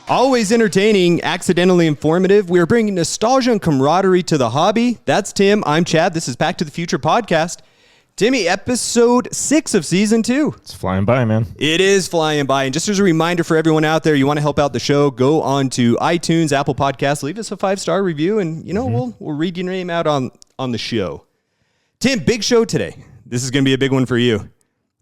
Always entertaining, accidentally informative. We are bringing nostalgia and camaraderie to the hobby. That's Tim. I'm Chad. This is Back to the Future podcast. Timmy, episode 6 of season 2. It's flying by, man. It is flying by. And just as a reminder for everyone out there, you want to help out the show, go on to iTunes, Apple Podcasts, leave us a 5-star review, and we'll read your name out on the show. Tim, big show today. This is going to be a big one for you.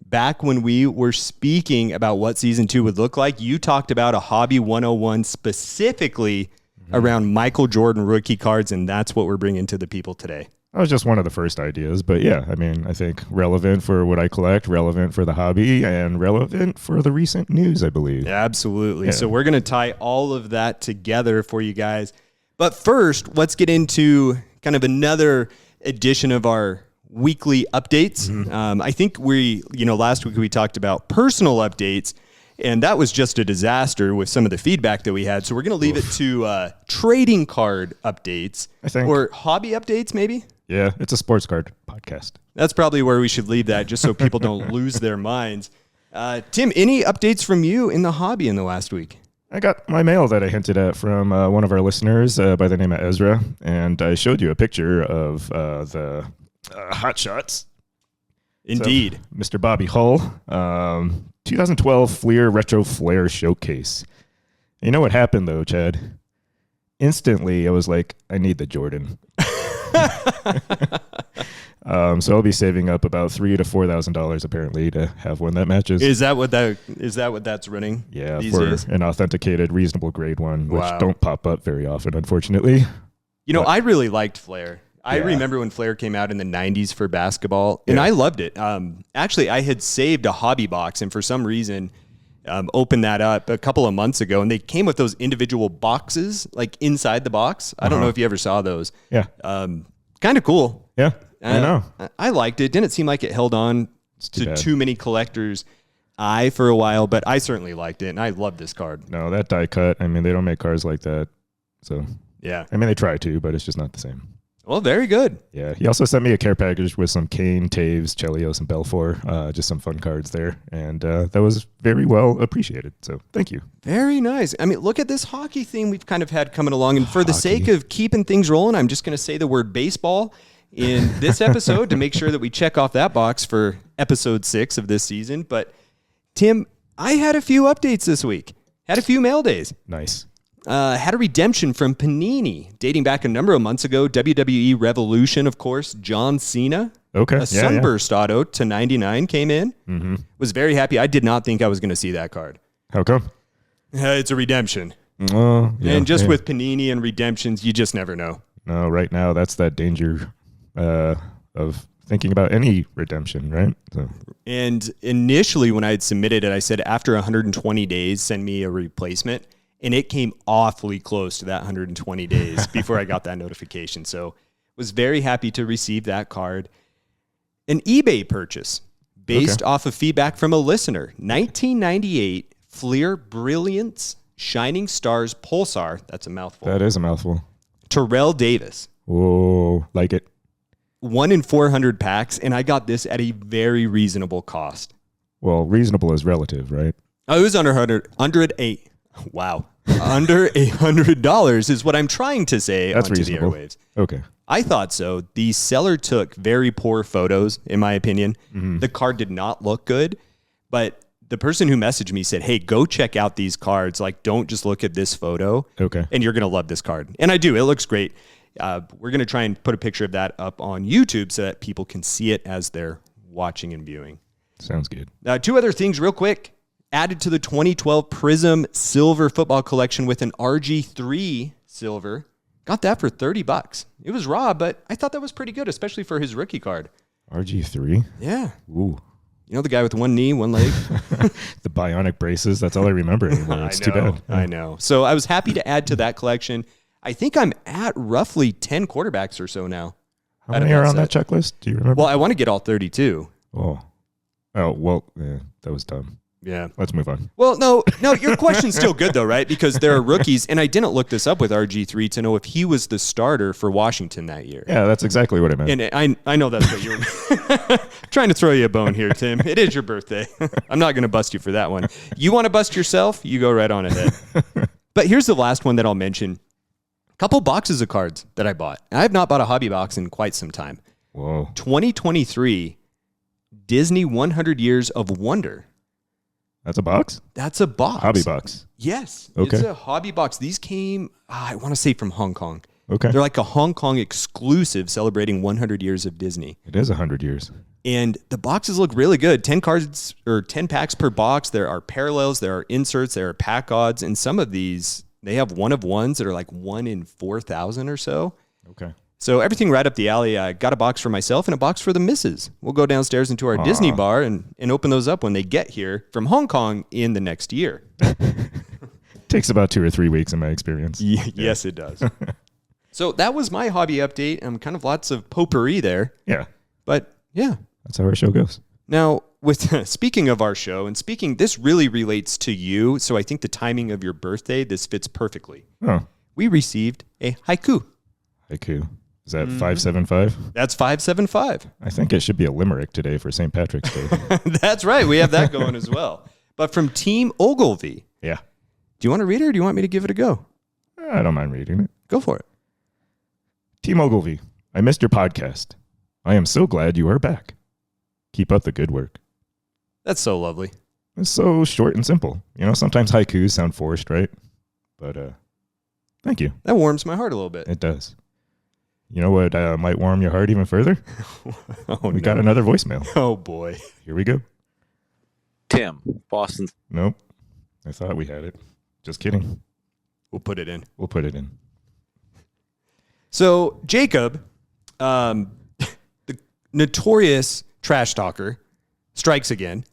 Back when we were speaking about what season 2 would look like, you talked about a Hobby 101 specifically around Michael Jordan rookie cards, and that's what we're bringing to the people today. That was just one of the first ideas, but yeah, I mean, I think relevant for what I collect, relevant for the hobby, and relevant for the recent news, I believe. Absolutely. Yeah. So we're going to tie all of that together for you guys. But first, let's get into kind of another edition of our weekly updates. I think last week we talked about personal updates, and that was just a disaster with some of the feedback that we had. So we're going to leave it to trading card updates, I think, or hobby updates, maybe. Yeah, it's a sports card podcast. That's probably where we should leave that, just so people don't lose their minds. Tim, any updates from you in the hobby in the last week? I got my mail that I hinted at from one of our listeners by the name of Ezra, and I showed you a picture of the Hot Shots. Indeed. So, Mr. Bobby Hull, 2012 Fleer Retro Flare Showcase. You know what happened, though, Chad? Instantly, I was like, I need the Jordan. So I'll be saving up about $3,000 to $4,000 apparently to have one that matches. Is that what that's running? Yeah, these for days? An authenticated, reasonable grade one, which don't pop up very often, unfortunately. I really liked Flare. I remember when Flare came out in the 90s for basketball, and I loved it. Actually, I had saved a hobby box, and for some reason, opened that up a couple of months ago, and they came with those individual boxes, like inside the box. I don't know if you ever saw those. Yeah. Kind of cool. Yeah, I know. I liked it. Didn't seem like it held on to too many collectors' eye for a while, but I certainly liked it, and I love this card. No, that die cut, I mean, they don't make cards like that. So, yeah. I mean, they try to, but it's just not the same. Well, very good. Yeah, he also sent me a care package with some Kane, Taves, Chelios, and Belfour, just some fun cards there, and that was very well appreciated, so thank you. Very nice. I mean, look at this hockey theme we've kind of had coming along, and for the sake of keeping things rolling, I'm just going to say the word baseball in this episode to make sure that we check off that box for episode 6 of this season. But, Tim, I had a few updates this week. Had a few mail days. Nice. Had a redemption from Panini dating back a number of months ago. WWE Revolution, of course. John Cena. Okay. A Sunburst auto to 99 came in. Was very happy. I did not think I was going to see that card. How come? It's a redemption. Yeah, and just with Panini and redemptions, you just never know. No, right now that's that danger of thinking about any redemption, right? So. And initially when I had submitted it, I said after 120 days, send me a replacement. And it came awfully close to that 120 days before I got that notification. So was very happy to receive that card. An eBay purchase based off of feedback from a listener. 1998 Fleer Brilliance Shining Stars Pulsar. That's a mouthful. That is a mouthful. Terrell Davis. Whoa, like it. 1 in 400 packs, and I got this at a very reasonable cost. Well, reasonable is relative, right? Oh, it was under $100 is what I'm trying to say. That's onto reasonable. The airwaves. Okay. I thought so. The seller took very poor photos, in my opinion. The card did not look good, but the person who messaged me said, hey, go check out these cards. Like, don't just look at this photo. Okay. And you're going to love this card. And I do. It looks great. We're going to try and put a picture of that up on YouTube so that people can see it as they're watching and viewing. Sounds good. 2 other things real quick. Added to the 2012 Prism Silver Football Collection with an RG3 Silver. Got that for $30. It was raw, but I thought that was pretty good, especially for his rookie card. RG3? Yeah. Ooh. You know the guy with one knee, one leg? The bionic braces. That's all I remember anymore. It's too bad. I know. So I was happy to add to that collection. I think I'm at roughly 10 quarterbacks or so now. How many are on that checklist? Do you remember? Well, I want to get all 32. Oh, well, yeah, that was dumb. Yeah. Let's move on. Well, no, your question's still good, though, right? Because there are rookies, and I didn't look this up with RG3 to know if he was the starter for Washington that year. Yeah, that's exactly what I meant. And I know that's what you're trying to throw you a bone here, Tim. It is your birthday. I'm not going to bust you for that one. You want to bust yourself? You go right on ahead. But here's the last one that I'll mention. A couple boxes of cards that I bought. I have not bought a hobby box in quite some time. Whoa. 2023 Disney 100 Years of Wonder. That's a box? That's a box. Hobby box. Yes. Okay. It's a hobby box. These came, I want to say from Hong Kong. Okay. They're like a Hong Kong exclusive celebrating 100 years of Disney. It is 100 years. And the boxes look really good. 10 cards or 10 packs per box. There are parallels, there are inserts, there are pack odds. And some of these, they have one of ones that are like 1 in 4,000 or so. Okay. So everything right up the alley. I got a box for myself and a box for the missus. We'll go downstairs into our Disney bar and open those up when they get here from Hong Kong in the next year. Takes about 2 or 3 weeks in my experience. Yes, it does. So that was my hobby update. Kind of lots of potpourri there. Yeah. But yeah. That's how our show goes. Now, with speaking of our show, and this really relates to you. So I think the timing of your birthday, this fits perfectly. Oh. We received a haiku. Haiku. Is that 575? That's 575. I think it should be a limerick today for St. Patrick's Day. That's right. We have that going as well. But from Team Ogilvy. Yeah. Do you want to read it or do you want me to give it a go? I don't mind reading it. Go for it. Team Ogilvy, I missed your podcast. I am so glad you are back. Keep up the good work. That's so lovely. It's so short and simple. You know, sometimes haikus sound forced, right? But thank you. That warms my heart a little bit. It does. You know what might warm your heart even further? We got another voicemail. Oh, boy. Here we go. Tim, Boston. Nope. I thought we had it. Just kidding. We'll put it in. We'll put it in. So, Jacob, the notorious trash talker, strikes again.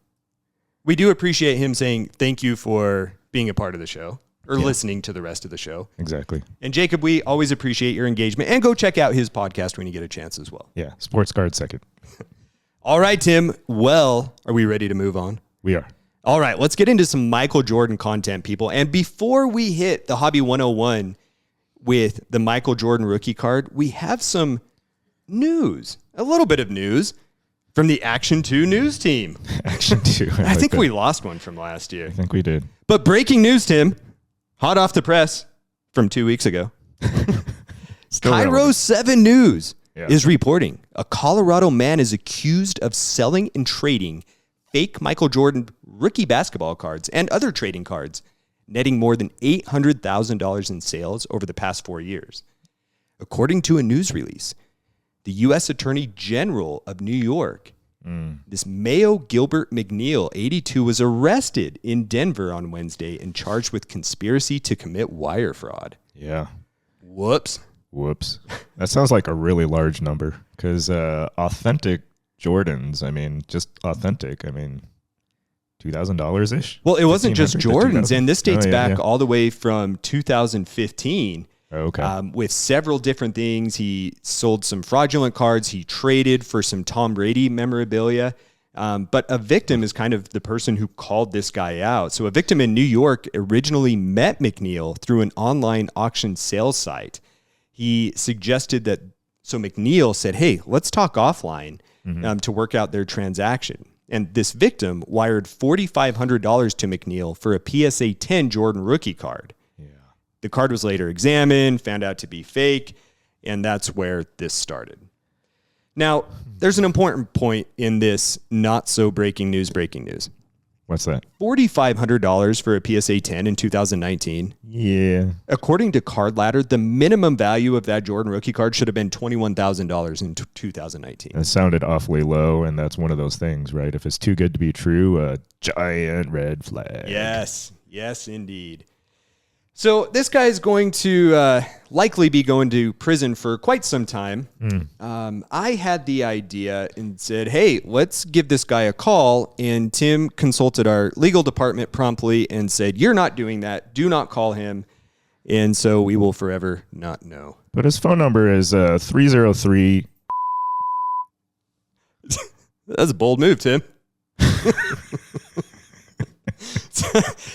We do appreciate him saying thank you for being a part of the show or listening to the rest of the show. Exactly. And Jacob, we always appreciate your engagement, and go check out his podcast when you get a chance as well. Yeah. Sports card second. All right, Tim. Well, are we ready to move on? We are. All right, let's get into some Michael Jordan content, people. And before we hit the Hobby 101 with the Michael Jordan rookie card, we have some news, a little bit of news from the Action 2 news team. Action 2. I think we lost one from last year. I think we did. But breaking news, Tim, hot off the press from 2 weeks ago. Cairo 7 News is reporting a Colorado man is accused of selling and trading fake Michael Jordan rookie basketball cards and other trading cards, netting more than $800,000 in sales over the past 4 years. According to a news release, the U.S. Attorney General of New York, this Mayo Gilbert McNeil, 82, was arrested in Denver on Wednesday and charged with conspiracy to commit wire fraud. Yeah. Whoops. That sounds like a really large number because authentic Jordans, I mean, just authentic, I mean, $2,000-ish? Well, it wasn't just Jordans, and this dates back yeah. all the way from 2015. Okay. With several different things. He sold some fraudulent cards. He traded for some Tom Brady memorabilia. But a victim is kind of the person who called this guy out. So a victim in New York originally met McNeil through an online auction sales site. He suggested that, so McNeil said, hey, let's talk offline to work out their transaction. And this victim wired $4,500 to McNeil for a PSA 10 Jordan rookie card. The card was later examined, found out to be fake, and that's where this started. Now, there's an important point in this not so breaking news. What's that? $4,500 for a PSA 10 in 2019. Yeah. According to Card Ladder, the minimum value of that Jordan rookie card should have been $21,000 in 2019. It sounded awfully low, and that's one of those things, right? If it's too good to be true, a giant red flag. Yes, indeed. So this guy is going to likely be going to prison for quite some time. I had the idea and said, hey, let's give this guy a call. And Tim consulted our legal department promptly and said, you're not doing that. Do not call him. And so we will forever not know. But his phone number is 303. That's a bold move, Tim.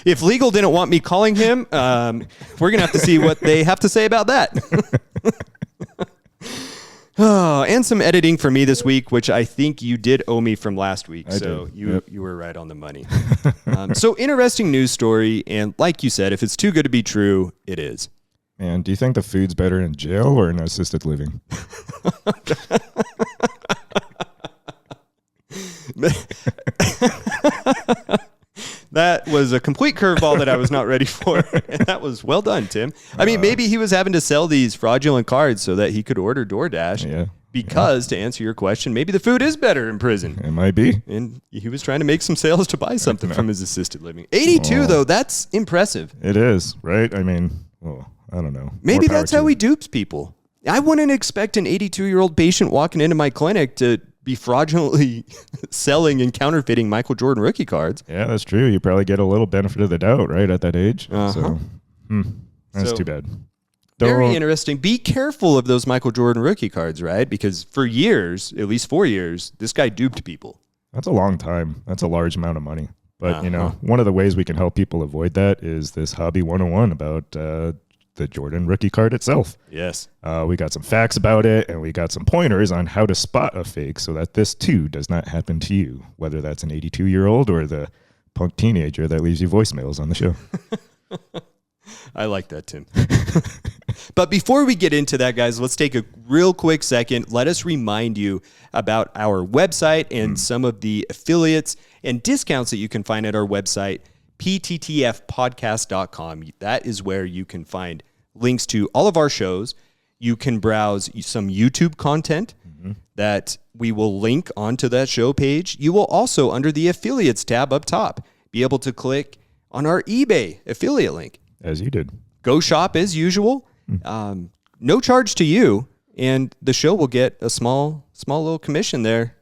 If legal didn't want me calling him, we're going to have to see what they have to say about that. Oh, and some editing for me this week, which I think you did owe me from last week. You were right on the money. So interesting news story. And like you said, if it's too good to be true, it is. Man, do you think the food's better in jail or in assisted living? That was a complete curveball that I was not ready for. And that was well done, Tim. I mean, maybe he was having to sell these fraudulent cards so that he could order DoorDash. Yeah. Because, to answer your question, maybe the food is better in prison. It might be. And he was trying to make some sales to buy something from his assisted living. 82, though, that's impressive. It is, right? I mean, well, I don't know. Maybe that's how he dupes people. I wouldn't expect an 82-year-old patient walking into my clinic to be fraudulently selling and counterfeiting Michael Jordan rookie cards. Yeah, that's true. You probably get a little benefit of the doubt, right, at that age. So that's too bad. Very interesting. Be careful of those Michael Jordan rookie cards, right? Because for years, at least 4 years, this guy duped people. That's a long time. That's a large amount of money. But, you know, one of the ways we can help people avoid that is this Hobby 101 about the Jordan rookie card itself. Yes. We got some facts about it, and we got some pointers on how to spot a fake so that this, too, does not happen to you, whether that's an 82-year-old or the punk teenager that leaves you voicemails on the show. I like that, Tim. But before we get into that, guys, let's take a real quick second. Let us remind you about our website and some of the affiliates and discounts that you can find at our website, pttfpodcast.com. That is where you can find links to all of our shows. You can browse some YouTube content that we will link onto that show page. You will also, under the affiliates tab up top, be able to click on our eBay affiliate link. As you did. Go shop as usual. No charge to you, and the show will get a small little commission there.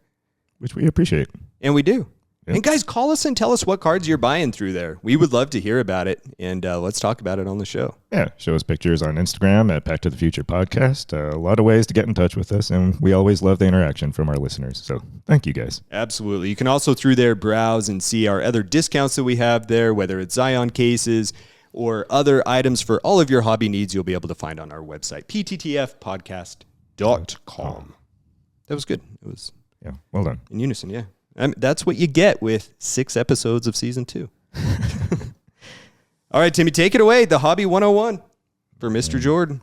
Which we appreciate. And we do. Yep. And guys, call us and tell us what cards you're buying through there. We would love to hear about it, and let's talk about it on the show. Yeah, show us pictures on Instagram at Back to the Future Podcast. A lot of ways to get in touch with us, and we always love the interaction from our listeners. So thank you, guys. Absolutely. You can also, through there, browse and see our other discounts that we have there, whether it's Zion cases or other items for all of your hobby needs. You'll be able to find on our website, pttfpodcast.com. That was good. It was well done. in unison, yeah. That's what you get with 6 episodes of season 2. All right, Timmy, take it away. The Hobby 101 for Mr. Jordan.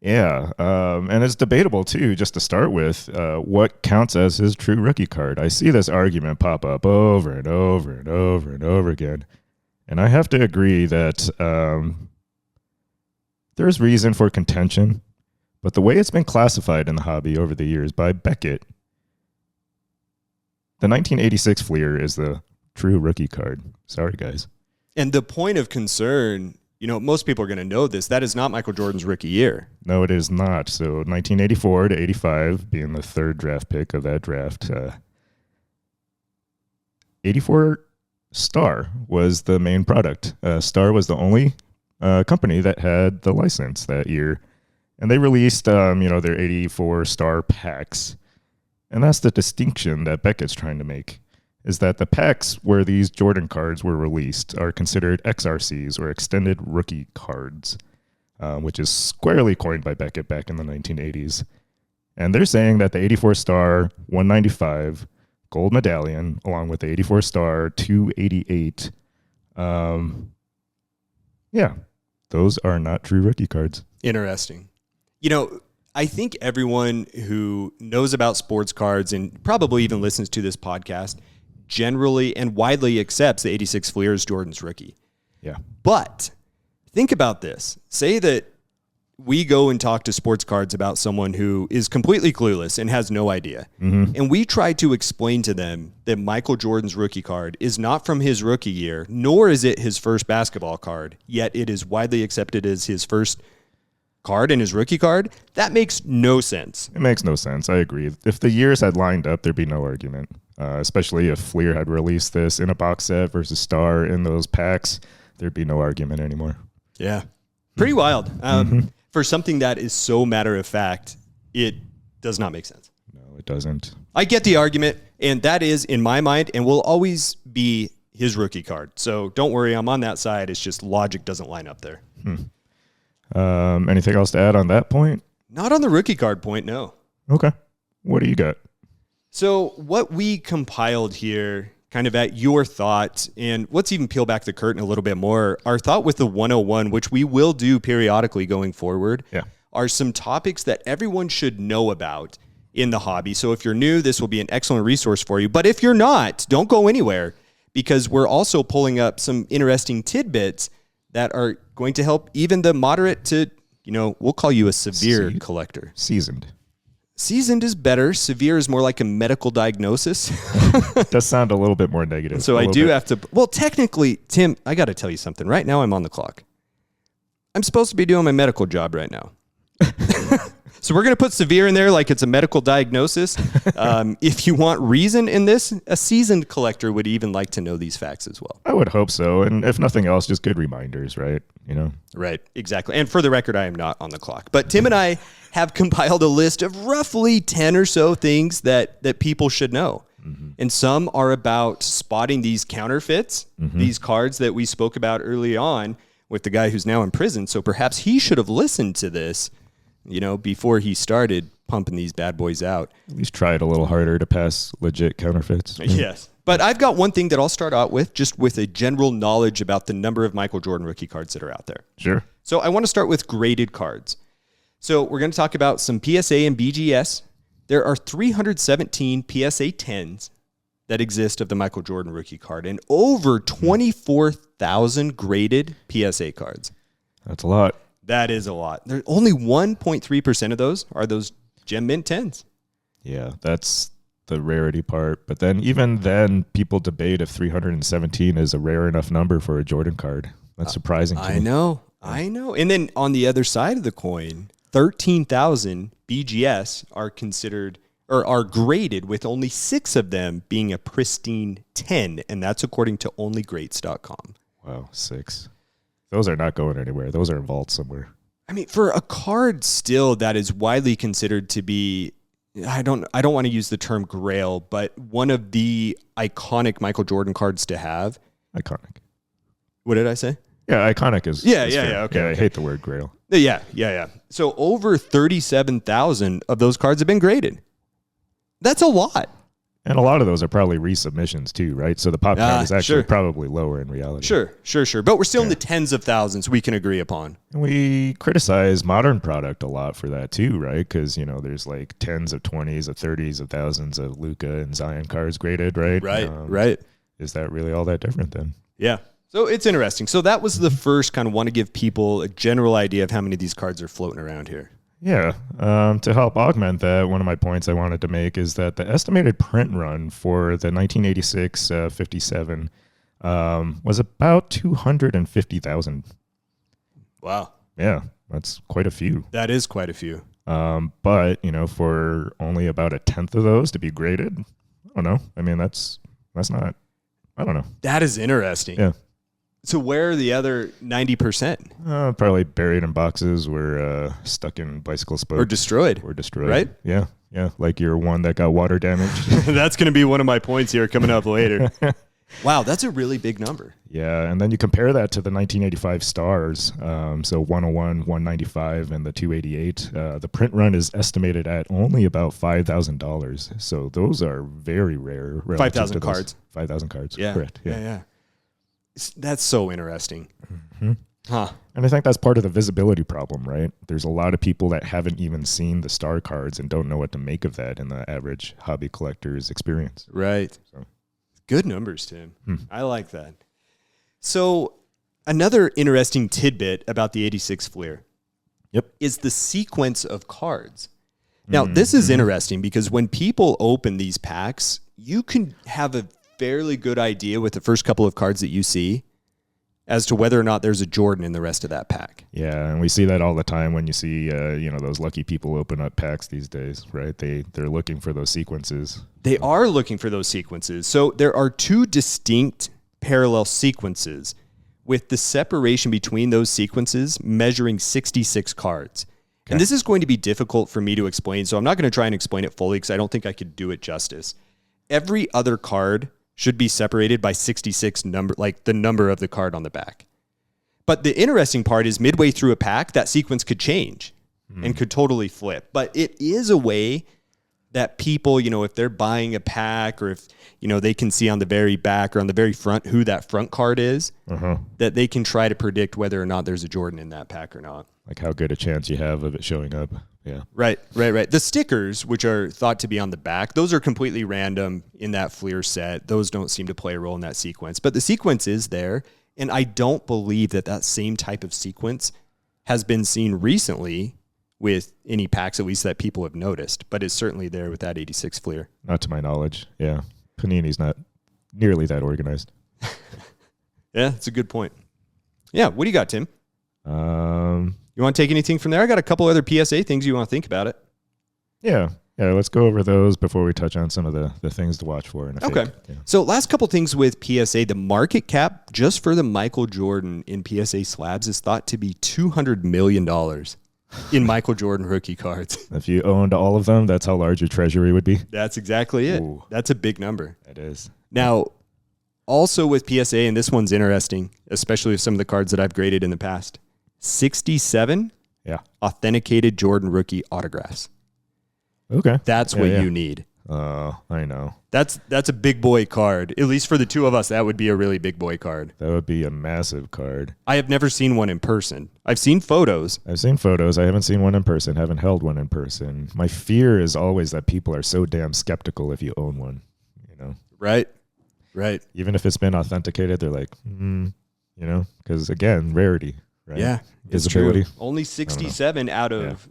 Yeah, and it's debatable, too, just to start with, what counts as his true rookie card. I see this argument pop up over and over and over and over again. And I have to agree that there's reason for contention, but the way it's been classified in the hobby over the years by Beckett, the 1986 Fleer is the true rookie card. Sorry, guys. And the point of concern, you know, most people are going to know this. That is not Michael Jordan's rookie year. No, it is not. So 1984 to 85 being the third draft pick of that draft. 84 Star was the main product. Star was the only company that had the license that year. And they released, their 84 Star packs. And that's the distinction that Beckett's trying to make, is that the packs where these Jordan cards were released are considered XRCs, or extended rookie cards, which is squarely coined by Beckett back in the 1980s. And they're saying that the 84 Star 195 gold medallion, along with the 84 Star 288, those are not true rookie cards. Interesting. You know, I think everyone who knows about sports cards and probably even listens to this podcast generally and widely accepts the 86 Fleer as Jordan's rookie. Yeah. But think about this. Say that we go and talk to sports cards about someone who is completely clueless and has no idea. Mm-hmm. And we try to explain to them that Michael Jordan's rookie card is not from his rookie year, nor is it his first basketball card, yet it is widely accepted as his first card and his rookie card. That makes no sense. It makes no sense. I agree. If the years had lined up, there'd be no argument, especially if Fleer had released this in a box set versus Star in those packs. There'd be no argument anymore. Yeah. Pretty wild. For something that is so matter of fact, it does not make sense. No, it doesn't. I get the argument, and that is, in my mind, and will always be his rookie card. So don't worry, I'm on that side. It's just logic doesn't line up there. Anything else to add on that point? Not on the rookie card point, no. Okay. What do you got? So what we compiled here, kind of at your thought, and let's even peel back the curtain a little bit more. Our thought with the 101, which we will do periodically going forward, are some topics that everyone should know about in the hobby. So if you're new, this will be an excellent resource for you. But if you're not, don't go anywhere, because we're also pulling up some interesting tidbits that are going to help even the moderate to, we'll call you a severe collector. Seasoned is better. Severe is more like a medical diagnosis. Does sound a little bit more negative. So I do have to, well, technically, Tim, I got to tell you something. Right now I'm on the clock. I'm supposed to be doing my medical job right now. So we're going to put severe in there like it's a medical diagnosis. If you want reason in this, a seasoned collector would even like to know these facts as well. I would hope so. And if nothing else, just good reminders, right? Right, exactly. And for the record, I am not on the clock. But Tim and I have compiled a list of roughly 10 or so things that people should know. Mm-hmm. And some are about spotting these counterfeits, these cards that we spoke about early on with the guy who's now in prison. So perhaps he should have listened to this, before he started pumping these bad boys out. At least try it a little harder to pass legit counterfeits. Yes. But I've got one thing that I'll start out with, just with a general knowledge about the number of Michael Jordan rookie cards that are out there. Sure. So I want to start with graded cards. So we're going to talk about some PSA and BGS. There are 317 PSA 10s that exist of the Michael Jordan rookie card and over 24,000 graded PSA cards. That's a lot. That is a lot. There's only 1.3% of those are those Gem Mint 10s. Yeah, that's the rarity part. But then even then, people debate if 317 is a rare enough number for a Jordan card. That's surprising to me. I know. And then on the other side of the coin, 13,000 BGS are considered or are graded with only 6 of them being a pristine 10. And that's according to onlygreats.com. Wow, 6. Those are not going anywhere. Those are in vaults somewhere. I mean, for a card still that is widely considered to be, I don't want to use the term grail, but one of the iconic Michael Jordan cards to have. Iconic. What did I say? Yeah, iconic is. Yeah. Okay. I hate the word grail. Yeah. So over 37,000 of those cards have been graded. That's a lot. And a lot of those are probably resubmissions too, right? So the pop count is actually probably lower in reality. Sure. But we're still in the tens of thousands we can agree upon. And we criticize modern product a lot for that too, right? Because, there's like tens of 20s of 30s of thousands of Luka and Zion cards graded, right? Right. Is that really all that different then? Yeah. So it's interesting. So that was the first kind of want to give people a general idea of how many of these cards are floating around here. Yeah. To help augment that, one of my points I wanted to make is that the estimated print run for the 1986 57 was about 250,000. Wow. Yeah, that's quite a few. That is quite a few. But, for only about a tenth of those to be graded, I don't know. I mean, that's not, I don't know. That is interesting. Yeah. So where are the other 90%? Probably buried in boxes, were stuck in bicycle spokes. Or destroyed. Right? Yeah. Like your one that got water damage. That's going to be one of my points here coming up later. Wow, that's a really big number. Yeah, and then you compare that to the 1985 stars. So 101, 195, and the 288. The print run is estimated at only about $5,000. So those are very rare. 5,000 cards. 5,000 cards. Yeah. Correct. Yeah. That's so interesting. Mm-hmm. Huh. And I think that's part of the visibility problem, right? There's a lot of people that haven't even seen the star cards and don't know what to make of that in the average hobby collector's experience. Right. So. Good numbers, Tim. I like that. So another interesting tidbit about the 86 Fleer is the sequence of cards. Now, this is interesting because when people open these packs, you can have a fairly good idea with the first couple of cards that you see as to whether or not there's a Jordan in the rest of that pack. Yeah, and we see that all the time when you see those lucky people open up packs these days, right? They're looking for those sequences. They are looking for those sequences. So there are 2 distinct parallel sequences with the separation between those sequences measuring 66 cards. Okay. And this is going to be difficult for me to explain, so I'm not going to try and explain it fully because I don't think I could do it justice. Every other card should be separated by 66 number, like the number of the card on the back. But the interesting part is midway through a pack, that sequence could change. and could totally flip. But it is a way that people, if they're buying a pack, or if, they can see on the very back or on the very front who that front card is, that they can try to predict whether or not there's a Jordan in that pack or not. Like how good a chance you have of it showing up. Yeah. Right. The stickers, which are thought to be on the back, those are completely random in that Fleer set. Those don't seem to play a role in that sequence. But the sequence is there, and I don't believe that same type of sequence has been seen recently with any packs, at least that people have noticed, but it's certainly there with that 86 Fleer. Not to my knowledge. Yeah. Panini's not nearly that organized. Yeah, that's a good point. Yeah. What do you got, Tim? You want to take anything from there? I got a couple other PSA things you want to think about it. Yeah. Let's go over those before we touch on some of the things to watch for in a Okay. fake. Yeah. So last couple things with PSA, the market cap just for the Michael Jordan in PSA slabs is thought to be $200 million in Michael Jordan rookie cards. If you owned all of them, that's how large your treasury would be. That's exactly it. Ooh. That's a big number. That is. Now, also with PSA, and this one's interesting, especially with some of the cards that I've graded in the past, 67 authenticated Jordan rookie autographs. Okay. That's what you need. I know. That's a big boy card. At least for the two of us, that would be a really big boy card. That would be a massive card. I have never seen one in person. I've seen photos. I've seen photos. I haven't seen one in person. Haven't held one in person. My fear is always that people are so damn skeptical if you own one. Right. Even if it's been authenticated, they're like, because again, rarity. Right? Yeah, visibility. It's true. Only 67 out of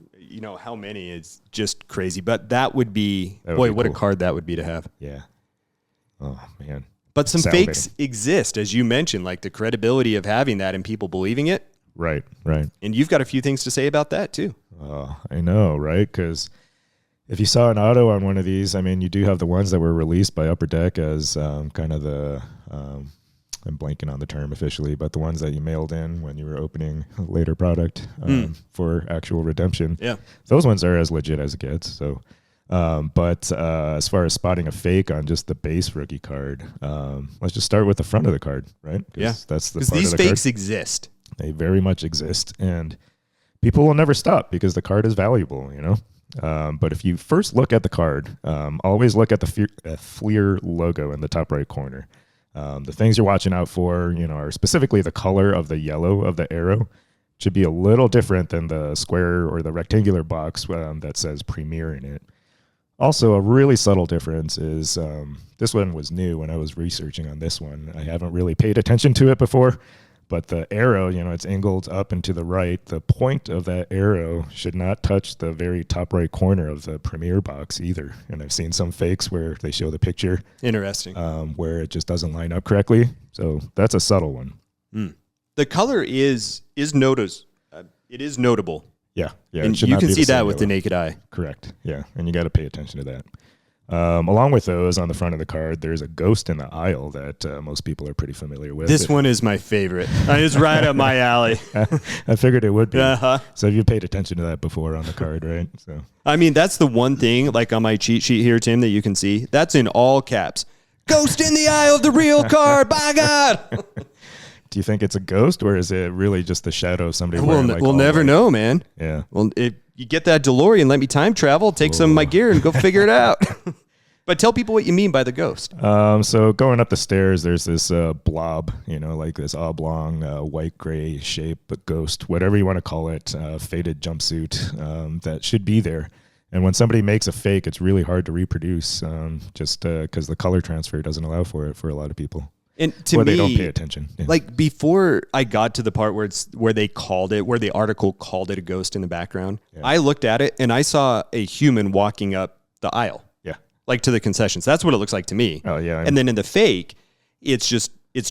how many is just crazy. But that would be what a card that would be to have. Yeah. Oh man. But some fakes exist, as you mentioned, like the credibility of having that and people believing it. Right. And you've got a few things to say about that too. I know, right? Because if you saw an auto on one of these, I mean, you do have the ones that were released by Upper Deck as kind of the, I'm blanking on the term officially, but the ones that you mailed in when you were opening a later product for actual redemption. Yeah. Those ones are as legit as it gets. So, but as far as spotting a fake on just the base rookie card, let's just start with the front of the card, right? Yeah. That's the because part these of the fakes card. exist. They very much exist, and people will never stop because the card is valuable, But if you first look at the card, always look at the Fleer logo in the top right corner. The things you're watching out for, are specifically the color of the yellow of the arrow. Should be a little different than the square or the rectangular box that says Premier in it. Also, a really subtle difference is this one was new when I was researching on this one. I haven't really paid attention to it before. But the arrow, it's angled up and to the right. The point of that arrow should not touch the very top right corner of the Premier box either. And I've seen some fakes where they show the picture. Interesting. Where it just doesn't line up correctly. So that's a subtle one. The color is noticed. It is notable. Yeah. And you can see that with the naked eye. Correct. Yeah. And you got to pay attention to that. Along with those, on the front of the card, there's a ghost in the aisle that most people are pretty familiar with. This one is my favorite. It's right up my alley. I figured it would be. Uh-huh. So you paid attention to that before on the card, right? So I mean, that's the one thing, like on my cheat sheet here, Tim, that you can see. That's in all caps. Ghost in the aisle of the real card. By God. Do you think it's a ghost, or is it really just the shadow of somebody? We'll never know, man. Yeah. Well, if you get that DeLorean, let me time travel, take some of my gear, and go figure it out. But tell people what you mean by the ghost. So going up the stairs, there's this blob, like this oblong white gray shape, but ghost, whatever you want to call it, faded jumpsuit that should be there. And when somebody makes a fake, it's really hard to reproduce just because the color transfer doesn't allow for it for a lot of people. And to me, they don't pay attention. Yeah. Like before I got to the part where they called it, where the article called it a ghost in the background, I looked at it and I saw a human walking up the aisle. Yeah. Like to the concessions. That's what it looks like to me. Oh, yeah. And then in the fake, it's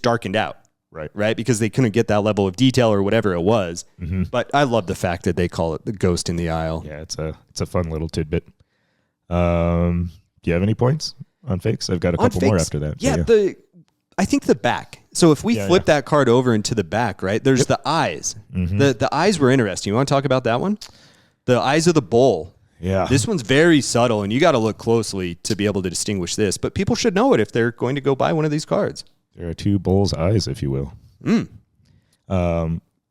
darkened out. Right. Because they couldn't get that level of detail or whatever it was. Mm-hmm. But I love the fact that they call it the ghost in the aisle. Yeah, it's a fun little tidbit. Do you have any points on fakes? I've got a couple more after that. Yeah, I think the back. So if we flip that card over into the back, right, there's the eyes. Mm-hmm. The eyes were interesting. You want to talk about that one? The eyes of the bull. Yeah. This one's very subtle, and you got to look closely to be able to distinguish this. But people should know it if they're going to go buy one of these cards. There are two bull's eyes, if you will.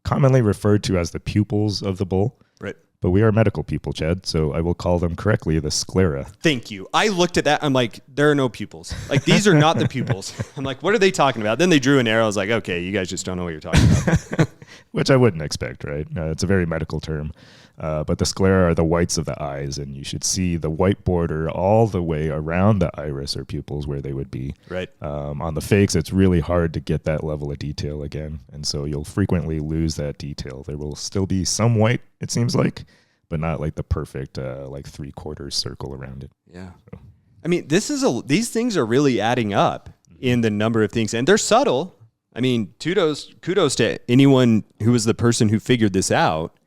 Commonly referred to as the pupils of the bull. Right. but we are medical people, Chad, so I will call them correctly the sclera. Thank you. I looked at that. I'm like, there are no pupils. Like, these are not the pupils. I'm like, what are they talking about? Then they drew an arrow. I was like, okay, you guys just don't know what you're talking about. Which I wouldn't expect, right? It's a very medical term. But the sclera are the whites of the eyes, and you should see the white border all the way around the iris or pupils where they would be. Right. On the fakes, it's really hard to get that level of detail again, and so you'll frequently lose that detail. There will still be some white, it seems like, but not like the perfect like 3/4 circle around it. Yeah. So. I mean, these things are really adding up in the number of things, and they're subtle. I mean, kudos to anyone who was the person who figured this out,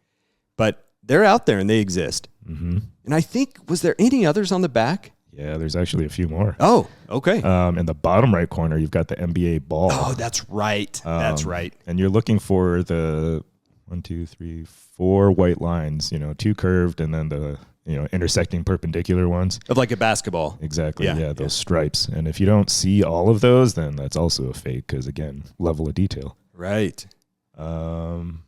but they're out there and they exist. Mm-hmm. And I think, was there any others on the back? Yeah, there's actually a few more. Oh, okay. In the bottom right corner, you've got the NBA ball. Oh, that's right. That's right. And you're looking for the 4 white lines, 2 curved and then the, intersecting perpendicular ones. Of like a basketball. Exactly. Yeah, those stripes. And if you don't see all of those, then that's also a fake because, again, level of detail. Right. And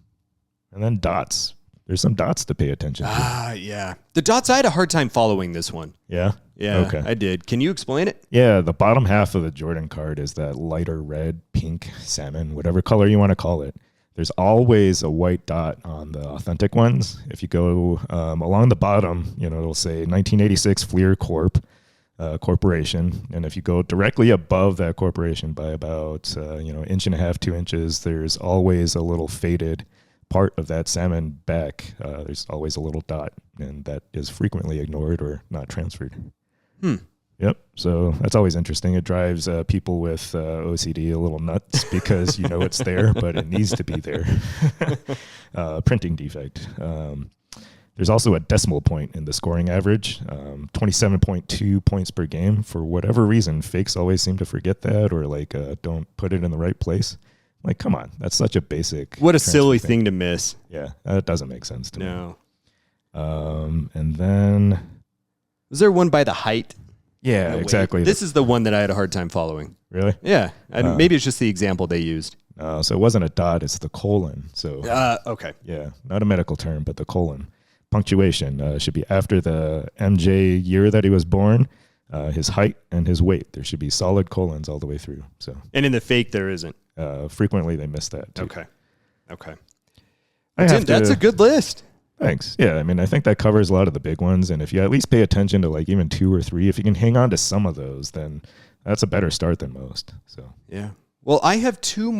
then dots. There's some dots to pay attention to. Yeah. The dots, I had a hard time following this one. Yeah? Yeah, okay. I did. Can you explain it? Yeah, the bottom half of the Jordan card is that lighter red, pink, salmon, whatever color you want to call it. There's always a white dot on the authentic ones. If you go along the bottom, it'll say 1986 Fleer Corp. Corporation, and if you go directly above that corporation by about 1.5 to 2 inches, there's always a little faded part of that salmon back. There's always a little dot, and that is frequently ignored or not transferred. Yep. So that's always interesting. It drives people with OCD a little nuts because it's there, but it needs to be there. Printing defect. There's also a decimal point in the scoring average, 27.2 points per game. For whatever reason, fakes always seem to forget that or don't put it in the right place. Like, come on, that's such a basic. What a silly thing to miss. Yeah, that doesn't make sense to me. No. And then. Was there one by the height? Yeah, no, exactly. This is the one that I had a hard time following. Really? Yeah. Maybe it's just the example they used. So it wasn't a dot, it's the colon. So. Okay. Yeah, not a medical term, but the colon. Punctuation should be after the MJ year that he was born, his height and his weight. There should be solid colons all the way through. So. And in the fake, there isn't. Frequently, they miss that too. Okay. Tim, that's a good list. Thanks. Yeah, I mean, I think that covers a lot of the big ones. And if you at least pay attention to even 2 or 3, if you can hang on to some of those, then that's a better start than most. So. Yeah. Well, I have 2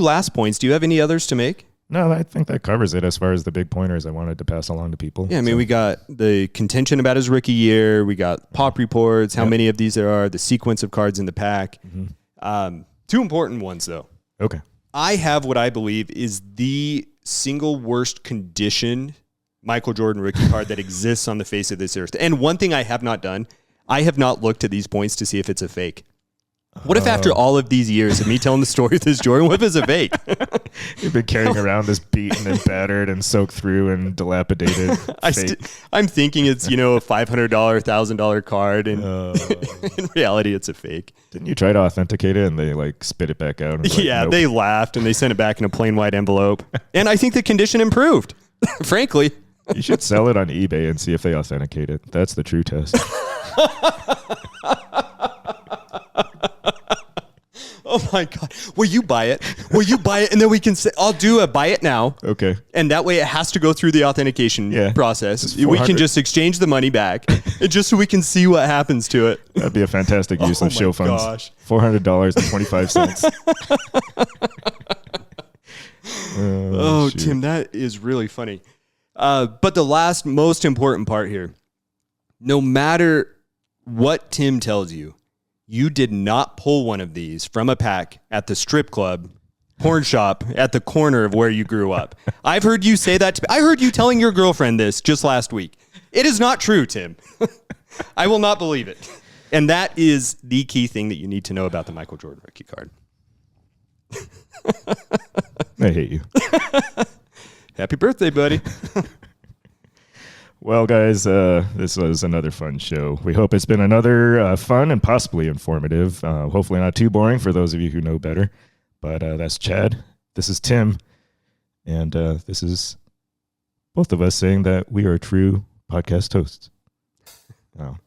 last points. Do you have any others to make? No, I think that covers it as far as the big pointers I wanted to pass along to people. Yeah, I mean, we got the contention about his rookie year. We got pop reports, how many of these there are, the sequence of cards in the pack. Mm-hmm. 2 important ones, though. Okay. I have what I believe is the single worst condition Michael Jordan rookie card that exists on the face of this earth. And one thing I have not done, I have not looked at these points to see if it's a fake. What if after all of these years of me telling the story of this Jordan, what if it's a fake? You've been carrying around this beaten and battered and soaked through and dilapidated I'm thinking it's, a $500, $1,000 card, and in reality, it's a fake. Didn't you try to authenticate it and they spit it back out? And nope. They laughed and they sent it back in a plain white envelope. And I think the condition improved, frankly. You should sell it on eBay and see if they authenticate it. That's the true test. Oh my God. Will you buy it? And then we can say, I'll do a buy it now. Okay. And that way it has to go through the authentication process. We can just exchange the money back and just so we can see what happens to it. That'd be a fantastic use of show funds. Gosh. $400.25. Oh, Tim, that is really funny. But the last most important part here, no matter what Tim tells you, you did not pull one of these from a pack at the strip club, porn shop at the corner of where you grew up. I've heard you say that. I heard you telling your girlfriend this just last week. It is not true, Tim. I will not believe it. And that is the key thing that you need to know about the Michael Jordan rookie card. I hate you. Happy birthday, buddy. Well, guys, this was another fun show. We hope it's been another fun and possibly informative. Hopefully not too boring for those of you who know better. But that's Chad. This is Tim. And this is both of us saying that we are true podcast hosts. Wow.